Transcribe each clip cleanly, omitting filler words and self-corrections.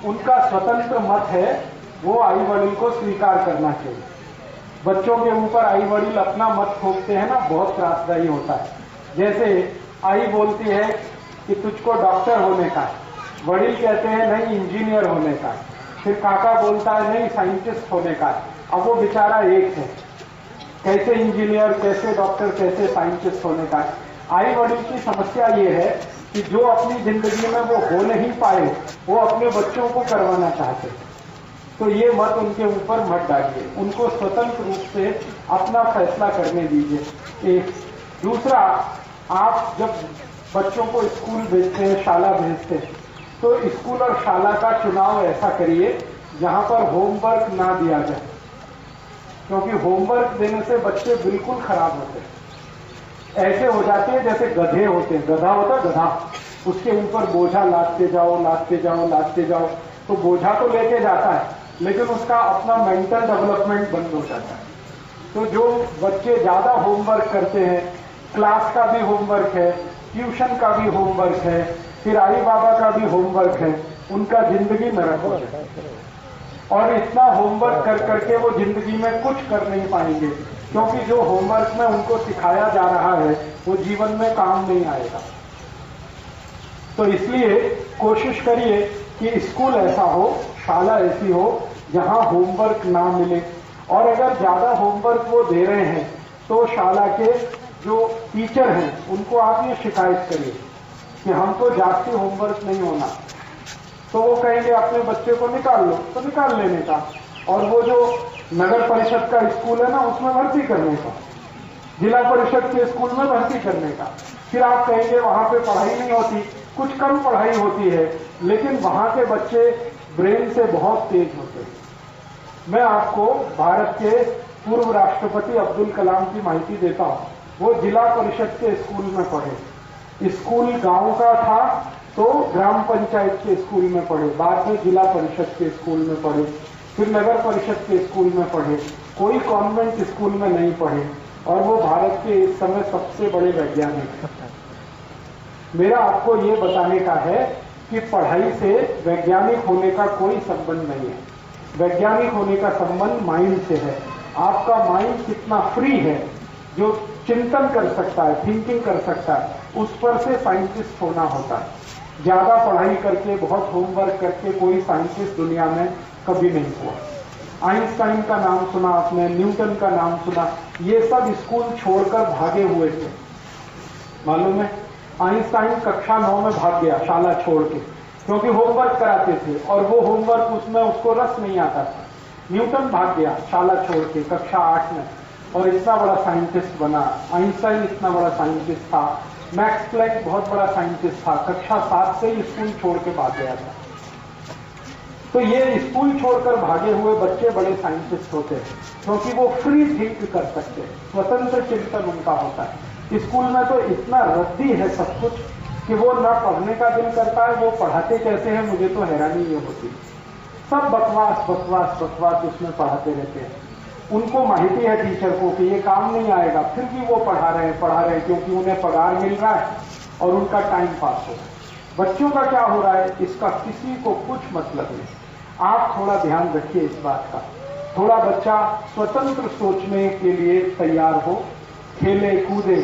उनका स्वतंत्र मत है, वो आई वडील को स्वीकार करना चाहिए। बच्चों के ऊपर आई वडील अपना मत थोपते हैं ना, बहुत त्रासदायी होता है। जैसे आई बोलती है कि तुझको डॉक्टर होने का है, वडील कहते हैं नहीं इंजीनियर होने का है, फिर काका बोलता है नहीं साइंटिस्ट होने का है। अब वो बेचारा एक है, कैसे इंजीनियर, कैसे डॉक्टर, कैसे साइंटिस्ट होने का है। आई वडील की समस्या ये है कि जो अपनी जिंदगी में वो हो नहीं पाए, वो अपने बच्चों को करवाना चाहते हैं। तो ये मत उनके ऊपर मत डालिए, उनको स्वतंत्र रूप से अपना फैसला करने दीजिए। एक दूसरा, आप जब बच्चों को स्कूल भेजते हैं, शाला भेजते हैं, तो स्कूल और शाला का चुनाव ऐसा करिए जहां पर होमवर्क ना दिया जाए, क्योंकि होमवर्क देने से बच्चे बिल्कुल खराब होते हैं। ऐसे हो जाते हैं जैसे गधे होते हैं, गधा होता है गधा, उसके ऊपर बोझा लादते जाओ लादते जाओ लादते जाओ, तो बोझा तो लेके जाता है लेकिन उसका अपना मेंटल डेवलपमेंट बंद हो जाता है। तो जो बच्चे ज्यादा होमवर्क करते हैं, क्लास का भी होमवर्क है, ट्यूशन का भी होमवर्क है, फिर आई बाबा का भी होमवर्क है, उनका जिंदगी नरक हो जाए। और इतना होमवर्क कर करके वो जिंदगी में कुछ कर नहीं पाएंगे, क्योंकि जो होमवर्क में उनको सिखाया जा रहा है वो जीवन में काम नहीं आएगा। तो इसलिए कोशिश करिए कि स्कूल ऐसा हो, शाला ऐसी हो जहां होमवर्क ना मिले। और अगर ज्यादा होमवर्क वो दे रहे हैं तो शाला के जो टीचर हैं उनको आप ये शिकायत करिए कि हमको जास्ती होमवर्क नहीं होना। तो वो कहेंगे अपने बच्चे को निकाल लो, तो निकाल लेने का, और वो जो नगर परिषद का स्कूल है ना उसमें भर्ती करने का, जिला परिषद के स्कूल में भर्ती करने का। फिर आप कहेंगे वहां पे पढ़ाई नहीं होती, कुछ कम पढ़ाई होती है, लेकिन वहां के बच्चे ब्रेन से बहुत तेज होते हैं। मैं आपको भारत के पूर्व राष्ट्रपति अब्दुल कलाम की माहिती देता हूं। वो जिला परिषद के स्कूल में पढ़े, स्कूल गांव का था तो ग्राम पंचायत के स्कूल में पढ़े, बाद में जिला परिषद के स्कूल में पढ़े, फिर नगर परिषद के स्कूल में पढ़े, कोई कॉन्वेंट स्कूल में नहीं पढ़े, और वो भारत के इस समय सबसे बड़े वैज्ञानिक हैं। मेरा आपको ये बताने का है कि पढ़ाई से वैज्ञानिक होने का कोई संबंध नहीं है। वैज्ञानिक होने का संबंध माइंड से है। आपका माइंड कितना फ्री है, जो चिंतन कर सकता है, थिंकिंग कर सकता है, उस पर से साइंटिस्ट होना होता है। ज्यादा पढ़ाई करके, बहुत होमवर्क करके कोई साइंटिस्ट दुनिया में कभी नहीं हुआ। आइंस्टाइन का नाम सुना आपने, न्यूटन का नाम सुना, ये सब स्कूल छोड़कर भागे हुए थे, मालूम है। आइंस्टाइन कक्षा 9 में भाग गया शाला छोड़ के, क्योंकि होमवर्क कराते थे और वो होमवर्क उसमें उसको रस नहीं आता था। न्यूटन भाग गया शाला छोड़ के कक्षा 8 में, और इतना बड़ा साइंटिस्ट बना। आइंस्टाइन इतना बड़ा साइंटिस्ट था। मैक्स प्लैंक बहुत बड़ा साइंटिस्ट था, कक्षा 7 से ही स्कूल छोड़ के भाग गया था। तो ये स्कूल छोड़कर भागे हुए बच्चे बड़े साइंटिस्ट होते हैं, क्योंकि वो फ्री थिंक कर सकते हैं, स्वतंत्र चिंतन उनका होता है। स्कूल में तो इतना रद्दी है सब कुछ कि वो ना पढ़ने का दिल करता है, वो पढ़ाते कैसे हैं मुझे तो हैरानी ये होती। सब बकवास बकवास बकवास उसमें पढ़ाते रहते हैं। उनको माहिती है टीचर को कि ये काम नहीं आएगा, फिर भी वो पढ़ा रहे हैं, क्योंकि उन्हें पगार मिल रहा है और उनका टाइम पास हो रहा है। बच्चों का क्या हो रहा है इसका किसी को कुछ मतलब नहीं। आप थोड़ा ध्यान रखिए इस बात का। थोड़ा बच्चा स्वतंत्र सोचने के लिए तैयार हो, खेले कूदे,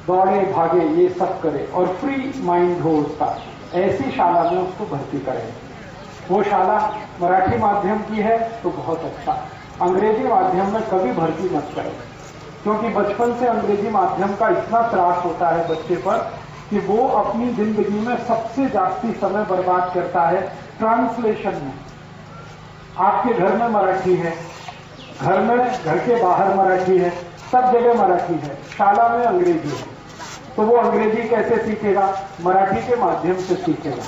दौड़े भागे, ये सब करे और फ्री माइंड हो उसका, ऐसी शाला में उसको भर्ती करें। वो शाला मराठी माध्यम की है तो बहुत अच्छा, अंग्रेजी माध्यम में कभी भर्ती मत करें, क्योंकि बचपन से अंग्रेजी माध्यम का इतना त्रास होता है बच्चे पर कि वो अपनी जिंदगी में सबसे जास्ती समय बर्बाद करता है ट्रांसलेशन में। आपके घर में मराठी है, घर के बाहर मराठी है, सब जगह मराठी है, शाला में अंग्रेजी है, तो वो अंग्रेजी कैसे सीखेगा? मराठी के माध्यम से सीखेगा।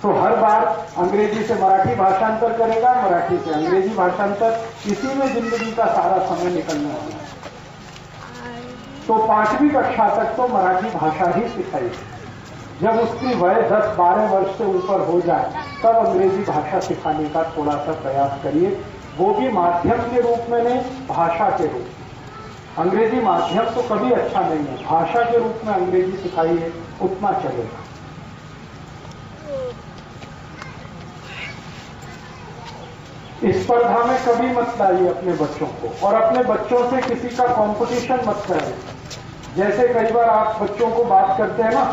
तो हर बार अंग्रेजी से मराठी भाषांतर करेगा, मराठी से अंग्रेजी भाषांतर, इसी में जिंदगी का सारा समय निकलने वाला है। तो 5वीं कक्षा तक तो मराठी भाषा ही सिखाई। जब उसकी वय 10-12 वर्ष से ऊपर हो जाए तब अंग्रेजी भाषा सिखाने का थोड़ा सा प्रयास करिए, वो भी माध्यम के रूप में नहीं, भाषा के रूप में। अंग्रेजी माध्यम तो कभी अच्छा नहीं है, भाषा के रूप में अंग्रेजी सिखाइए, उतना चलेगा। स्पर्धा में कभी मत लाइए अपने बच्चों को, और अपने बच्चों से किसी का कंपटीशन मत कराइए। जैसे कई बार आप बच्चों को बात करते हैं ना,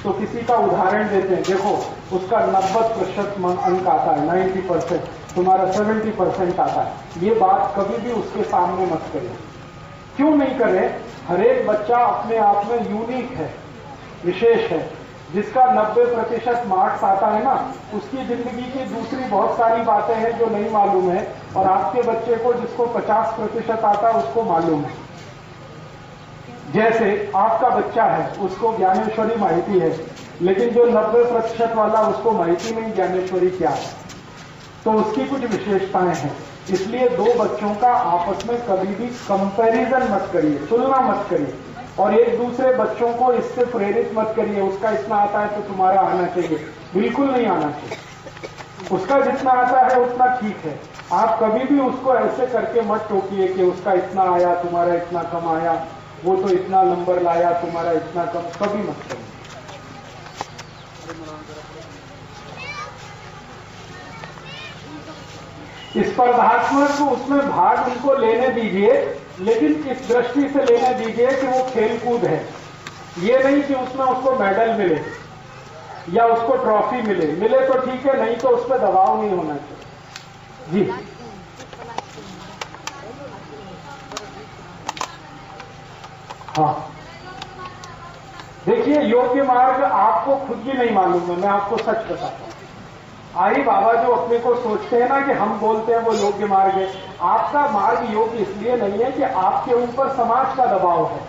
तो किसी का उदाहरण देते हैं, देखो उसका 90% अंक आता है, 90%, तुम्हारा 70% आता है। ये बात कभी भी उसके सामने मत करें। क्यों नहीं करें? हर एक बच्चा अपने आप में यूनिक है, विशेष है। जिसका 90% मार्क्स आता है ना, उसकी जिंदगी की दूसरी बहुत सारी बातें हैं जो नहीं मालूम है, और आपके बच्चे को जिसको 50% आता है उसको मालूम है। जैसे आपका बच्चा है, उसको ज्ञानेश्वरी माहिती है, लेकिन जो 90% वाला उसको माहिती नहीं ज्ञानेश्वरी क्या है, तो उसकी कुछ विशेषताएं हैं। इसलिए दो बच्चों का आपस में कभी भी कंपैरिजन मत करिए, तुलना मत करिए, और एक दूसरे बच्चों को इससे प्रेरित मत करिए, उसका इतना आता है तो तुम्हारा आना चाहिए, बिल्कुल नहीं आना चाहिए। उसका जितना आता है उतना ठीक है। आप कभी भी उसको ऐसे करके मत टोकिए कि उसका इतना आया, तुम्हारा इतना कम आया, वो तो इतना नंबर लाया, तुम्हारा इतना कम, कभी मत करिए। स्पर्धात्मक उसमें भाग उनको लेने दीजिए, लेकिन इस दृष्टि से लेने दीजिए कि वो खेलकूद है। ये नहीं कि उसमें उसको मेडल मिले या उसको ट्रॉफी मिले। मिले तो ठीक है, नहीं तो उस पर दबाव नहीं होना चाहिए। जी हाँ, देखिए योग्य मार्ग आपको खुद भी नहीं मालूम है, मैं आपको सच बताता हूं। आई बाबा जो अपने को सोचते हैं ना कि हम बोलते हैं वो योग्य मार्ग है, आपका मार्ग योग्य इसलिए नहीं है कि आपके ऊपर समाज का दबाव है।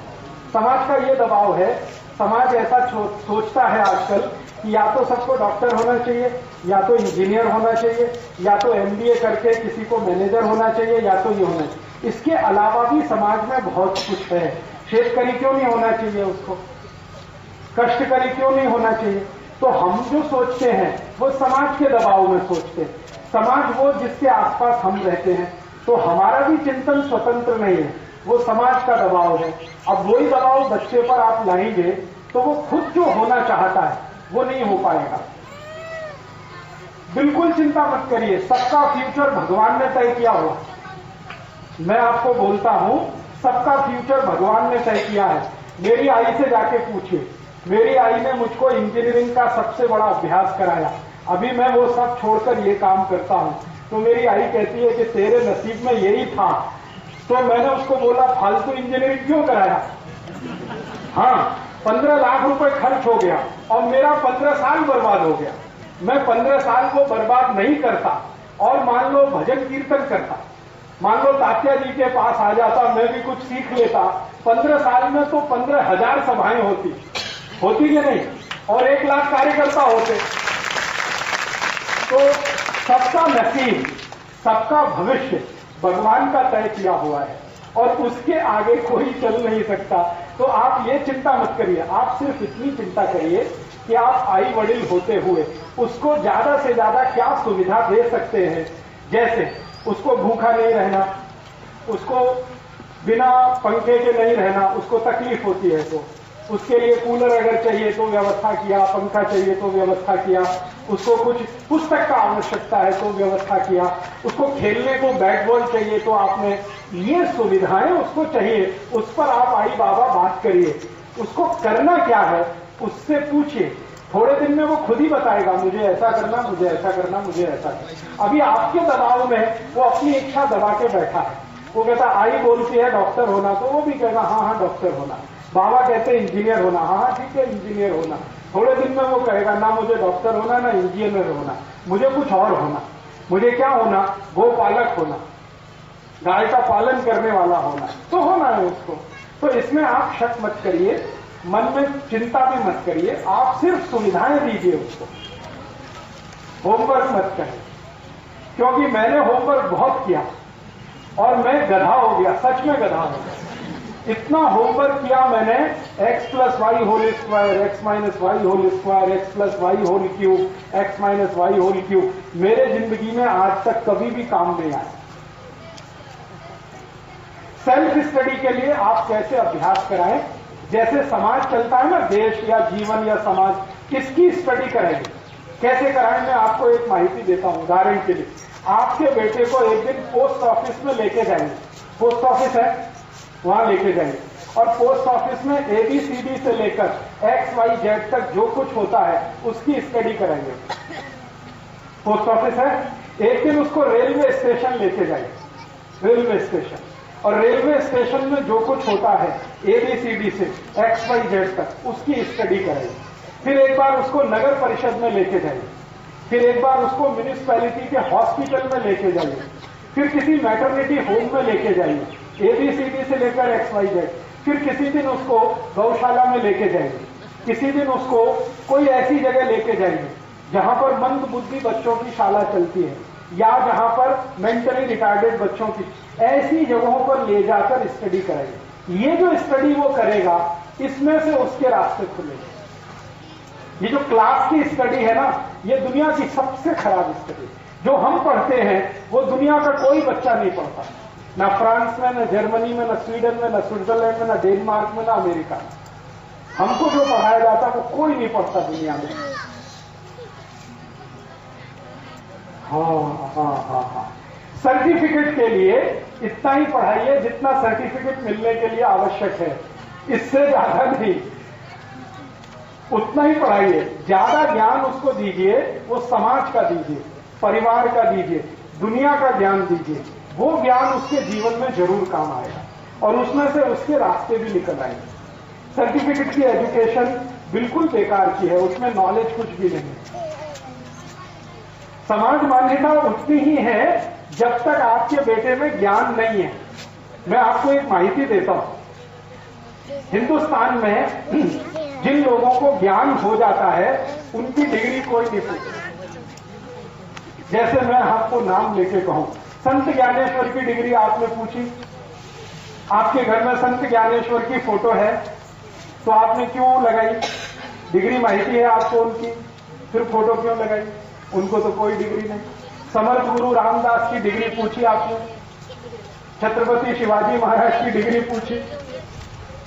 समाज का ये दबाव है, समाज ऐसा सोचता है आजकल कि या तो सबको डॉक्टर होना चाहिए, या तो इंजीनियर होना चाहिए, या तो एमबीए करके किसी को मैनेजर होना चाहिए, या तो ये होना चाहिए। इसके अलावा भी समाज में बहुत कुछ है। शेतकरी क्यों नहीं होना चाहिए, उसको कष्टकरी क्यों नहीं होना चाहिए? तो हम जो सोचते हैं वो समाज के दबाव में सोचते हैं। समाज वो जिसके आसपास हम रहते हैं, तो हमारा भी चिंतन स्वतंत्र नहीं है, वो समाज का दबाव है। अब वही दबाव बच्चे पर आप लाएंगे तो वो खुद जो होना चाहता है वो नहीं हो पाएगा। बिल्कुल चिंता मत करिए, सबका फ्यूचर भगवान ने तय किया हुआ। मैं आपको बोलता हूं, सबका फ्यूचर भगवान ने तय किया है। मेरी आई से जाके पूछिए, मेरी आई ने मुझको इंजीनियरिंग का सबसे बड़ा अभ्यास कराया। अभी मैं वो सब छोड़कर ये काम करता हूं, तो मेरी आई कहती है कि तेरे नसीब में यही था। तो मैंने उसको बोला, फालतू इंजीनियरिंग क्यों कराया? हाँ, 15 लाख रुपए खर्च हो गया और मेरा 15 साल बर्बाद हो गया। मैं 15 साल को बर्बाद नहीं करता और मान लो भजन कीर्तन करता, मान लो तात्या जी के पास आ जाता, मैं भी कुछ सीख लेता, 15 साल में तो 15,000 सभाएं होती कि नहीं, और 1 लाख कार्यकर्ता होते। तो सबका नसीब, सबका भविष्य भगवान का तय किया हुआ है और उसके आगे कोई चल नहीं सकता। तो आप ये चिंता मत करिए, आप सिर्फ इतनी चिंता करिए कि आप आई वडील होते हुए उसको ज्यादा से ज्यादा क्या सुविधा दे सकते हैं। जैसे उसको भूखा नहीं रहना, उसको बिना पंखे के नहीं रहना, उसको तकलीफ होती है तो उसके लिए कूलर अगर चाहिए तो व्यवस्था किया, पंखा चाहिए तो व्यवस्था किया, उसको कुछ पुस्तक का आवश्यकता है तो व्यवस्था किया, उसको खेलने को बैट बॉल चाहिए तो आपने ये सुविधाएं उसको चाहिए, उस पर आप आई बाबा बात करिए। उसको करना क्या है उससे पूछिए, थोड़े दिन में वो खुद ही बताएगा, मुझे ऐसा करना, मुझे ऐसा करना, मुझे ऐसा करना। अभी आपके दबाव में वो अपनी इच्छा दबा के बैठा है। वो कहता आई बोलती है डॉक्टर होना, तो वो भी कहेगा हाँ हाँ डॉक्टर होना। बाबा कहते हैं इंजीनियर होना, हाँ ठीक है इंजीनियर होना। थोड़े दिन में वो कहेगा ना मुझे डॉक्टर होना, ना इंजीनियर होना, मुझे कुछ और होना। मुझे क्या होना? गोपालक होना, गाय का पालन करने वाला होना, तो होना है उसको। तो इसमें आप शक मत करिए, मन में चिंता भी मत करिए, आप सिर्फ सुविधाएं दीजिए उसको, होमवर्क मत करिए। क्योंकि मैंने होमवर्क बहुत किया और मैं गधा हो गया, सच में गधा हो गया। इतना होमवर्क किया मैंने, x + y whole square, x - y whole square, x + y whole cube, x - y whole cube, मेरे जिंदगी में आज तक कभी भी काम नहीं आया। सेल्फ स्टडी के लिए आप कैसे अभ्यास कराएं? जैसे समाज चलता है ना, देश या जीवन या समाज, किसकी स्टडी कराएंगे, कैसे कराएं? मैं आपको एक माहिती देता हूं। उदाहरण के लिए आपके बेटे को एक दिन पोस्ट ऑफिस में लेके जाएंगे, पोस्ट ऑफिस है वहां लेके जाएंगे, और पोस्ट ऑफिस में ABCD से लेकर XYZ तक जो कुछ होता है उसकी स्टडी कराएंगे। पोस्ट ऑफिस है, एक दिन उसको रेलवे स्टेशन लेके जाएंगे, रेलवे स्टेशन, और रेलवे स्टेशन में जो कुछ होता है ABCD से XYZ तक उसकी स्टडी कराएंगे। फिर एक बार उसको नगर परिषद में लेके जाइए, फिर एक बार उसको म्यूनिसिपैलिटी के हॉस्पिटल में लेके जाइए, फिर किसी मैटरनिटी होम में लेके जाइए, ABCD से लेकर XYZ। फिर किसी दिन उसको गौशाला में लेके जाएंगे, किसी दिन उसको कोई ऐसी जगह लेके जाएंगे जहां पर मंद बुद्धि बच्चों की शाला चलती है, या जहां पर मेंटली रिटार्डेड बच्चों की, ऐसी जगहों पर ले जाकर स्टडी कराएंगे। ये जो स्टडी वो करेगा इसमें से उसके रास्ते खुलेंगे। ये जो क्लास की स्टडी है ना, ये दुनिया की सबसे खराब स्टडी। जो हम पढ़ते हैं वो दुनिया का कोई बच्चा नहीं पढ़ता, ना फ्रांस में, ना जर्मनी में, ना स्वीडन में, ना स्विट्जरलैंड में, ना डेनमार्क में, ना अमेरिका में। हमको जो पढ़ाया जाता है वो कोई नहीं पढ़ता दुनिया में। हाँ। सर्टिफिकेट के लिए इतना ही पढ़ाइए जितना सर्टिफिकेट मिलने के लिए आवश्यक है, इससे ज्यादा नहीं। उतना ही पढ़ाइए, ज्यादा ज्ञान उसको दीजिए, वो समाज का दीजिए, परिवार का दीजिए, दुनिया का ज्ञान दीजिए। वो ज्ञान उसके जीवन में जरूर काम आएगा और उसमें से उसके रास्ते भी निकल आएंगे। सर्टिफिकेट की एजुकेशन बिल्कुल बेकार की है, उसमें नॉलेज कुछ भी नहीं। समाज मान्यता उतनी ही है जब तक आपके बेटे में ज्ञान नहीं है। मैं आपको एक माहिती देता हूं, हिंदुस्तान में जिन लोगों को ज्ञान हो जाता है उनकी डिग्री कोई नहीं पूछता। जैसे मैं आपको नाम लेके कहूं, संत ज्ञानेश्वर की डिग्री आपने पूछी, आपके घर में संत ज्ञानेश्वर की फोटो है तो आपने क्यों लगाई? डिग्री माहिती है आपको उनकी, फिर फोटो क्यों लगाई? उनको तो कोई डिग्री नहीं। समर्थ गुरु रामदास की डिग्री पूछी आपने, छत्रपति शिवाजी महाराज की डिग्री पूछी,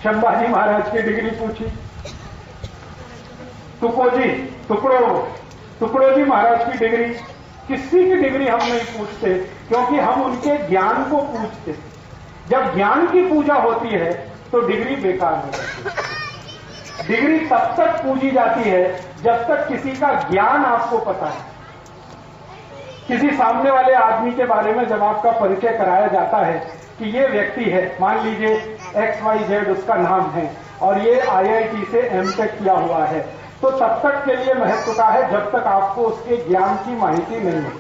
संभाजी महाराज की डिग्री पूछी, टुकड़ो जी महाराज की डिग्री, किसी की डिग्री हम नहीं पूछते, क्योंकि हम उनके ज्ञान को पूछते। जब ज्ञान की पूजा होती है तो डिग्री बेकार हो जाती है। डिग्री तब तक पूजी जाती है जब तक किसी का ज्ञान आपको पता है। किसी सामने वाले आदमी के बारे में जब आपका परिचय कराया जाता है कि ये व्यक्ति है, मान लीजिए XYZ उसका नाम है और ये IIT से M.Tech किया हुआ है, तो तब तक के लिए महत्व का है जब तक आपको उसके ज्ञान की माहिती नहीं है।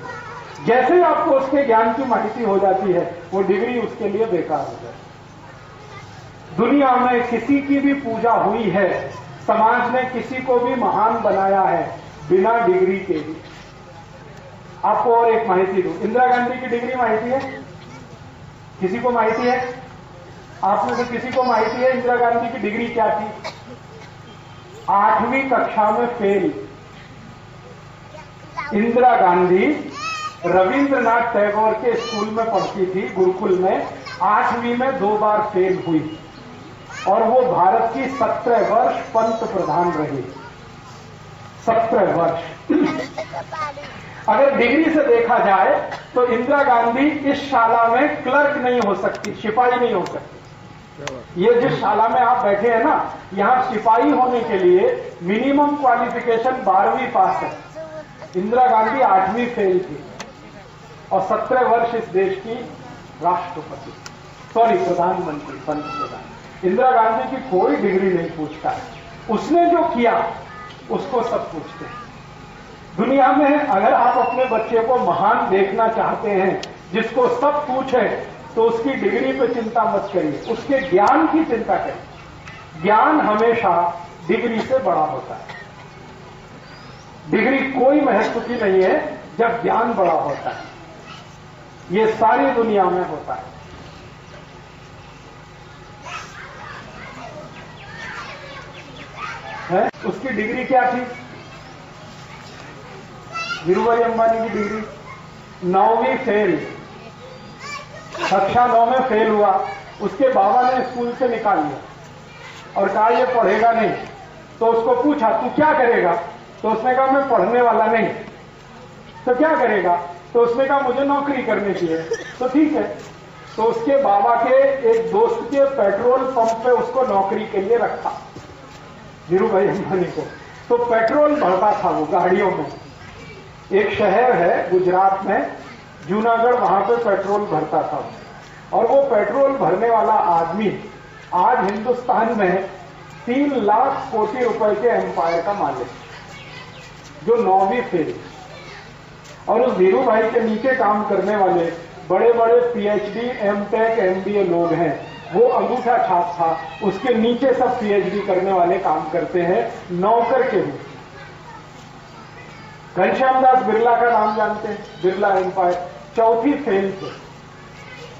जैसे ही आपको उसके ज्ञान की माहिती हो जाती है वो डिग्री उसके लिए बेकार हो जाती है। दुनिया में किसी की भी पूजा हुई है, समाज ने किसी को भी महान बनाया है बिना डिग्री के भी। आपको और एक माहिती दूं, इंदिरा गांधी की डिग्री माहिती है? किसी को माहिती है? आप में से किसी को माहिती है इंदिरा गांधी की डिग्री क्या थी? 8वीं कक्षा में फेल। इंदिरा गांधी रविंद्रनाथ टैगोर के स्कूल में पढ़ती थी, गुरुकुल में। 8वीं में 2 बार फेल हुई और वो भारत की 17 वर्ष पंत प्रधान रही। 17 वर्ष। अगर डिग्री से देखा जाए तो इंदिरा गांधी इस शाला में क्लर्क नहीं हो सकती, सिपाही नहीं हो सकती। ये जिस शाला में आप बैठे हैं ना, यहां सिपाही होने के लिए मिनिमम क्वालिफिकेशन 12वीं पास है। इंदिरा गांधी 8वीं फेल थी और 17 वर्ष इस देश की राष्ट्रपति, प्रधानमंत्री, पंत प्रधान। इंदिरा गांधी की कोई डिग्री नहीं पूछता है, उसने जो किया उसको सब पूछते हैं। दुनिया में अगर आप अपने बच्चे को महान देखना चाहते हैं, जिसको सब पूछे, तो उसकी डिग्री पे चिंता मत करिए, उसके ज्ञान की चिंता करिए। ज्ञान हमेशा डिग्री से बड़ा होता है। डिग्री कोई महत्व की नहीं है जब ज्ञान बड़ा होता है। ये सारी दुनिया में होता है? उसकी डिग्री क्या थी? धीरूभाई अंबानी की डिग्री 9वीं फेल, कक्षा 9 में फेल हुआ। उसके बाबा ने स्कूल से निकाल लिया और कहा ये पढ़ेगा नहीं। तो उसको पूछा तू क्या करेगा? तो उसने कहा मैं पढ़ने वाला नहीं। तो क्या करेगा? तो उसने कहा मुझे नौकरी करनी चाहिए। तो ठीक है, तो उसके बाबा के एक दोस्त के पेट्रोल पंप पे उसको नौकरी के लिए रखा, धीरू भाई अंबानी को। तो पेट्रोल भरता था वो गाड़ियों में। एक शहर है गुजरात में, जूनागढ़, वहां पे पेट्रोल भरता था। और वो पेट्रोल भरने वाला आदमी आज हिंदुस्तान में 3 लाख कोटि रुपए के एम्पायर का मालिक, जो 9वीं फेल। और उस धीरू भाई के नीचे काम करने वाले बड़े बड़े पीएचडी, एमटेक, एमबीए लोग हैं। वो अंगूठा छाप था, उसके नीचे सब पीएचडी करने वाले काम करते हैं नौकर के रूप। घनश्याम दास बिरला का नाम जानते हैं, बिरला एम्पायर, 4थी फेल थे,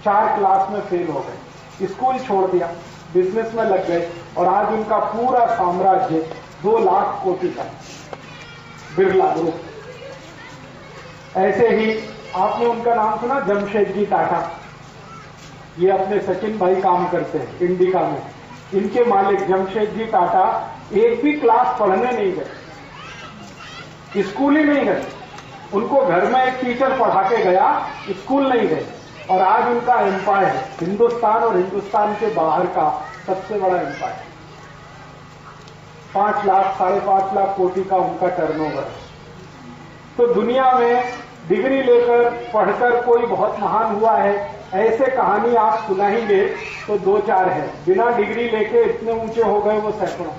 4 क्लास में फेल हो गए, स्कूल छोड़ दिया, बिजनेस में लग गए और आज उनका पूरा साम्राज्य 2 लाख कोटि का, बिरला ग्रुप। ऐसे ही आपने उनका नाम सुना, जमशेदजी टाटा। ये अपने सचिन भाई काम करते हैं इंडिका में। इनके मालिक जमशेदजी टाटा एक भी क्लास पढ़ने नहीं गए, स्कूल ही नहीं गए। उनको घर में एक टीचर पढ़ा के गया, स्कूल नहीं गए। और आज उनका एम्पायर हिंदुस्तान और हिंदुस्तान के बाहर का सबसे बड़ा एम्पायर, 5 लाख 5.5 लाख कोटि का उनका टर्नओवर है। तो दुनिया में डिग्री लेकर पढ़कर कोई बहुत महान हुआ है, ऐसे कहानी आप सुनाएंगे तो 2-4 है। बिना डिग्री लेके इतने ऊंचे हो गए वो सैकड़ों।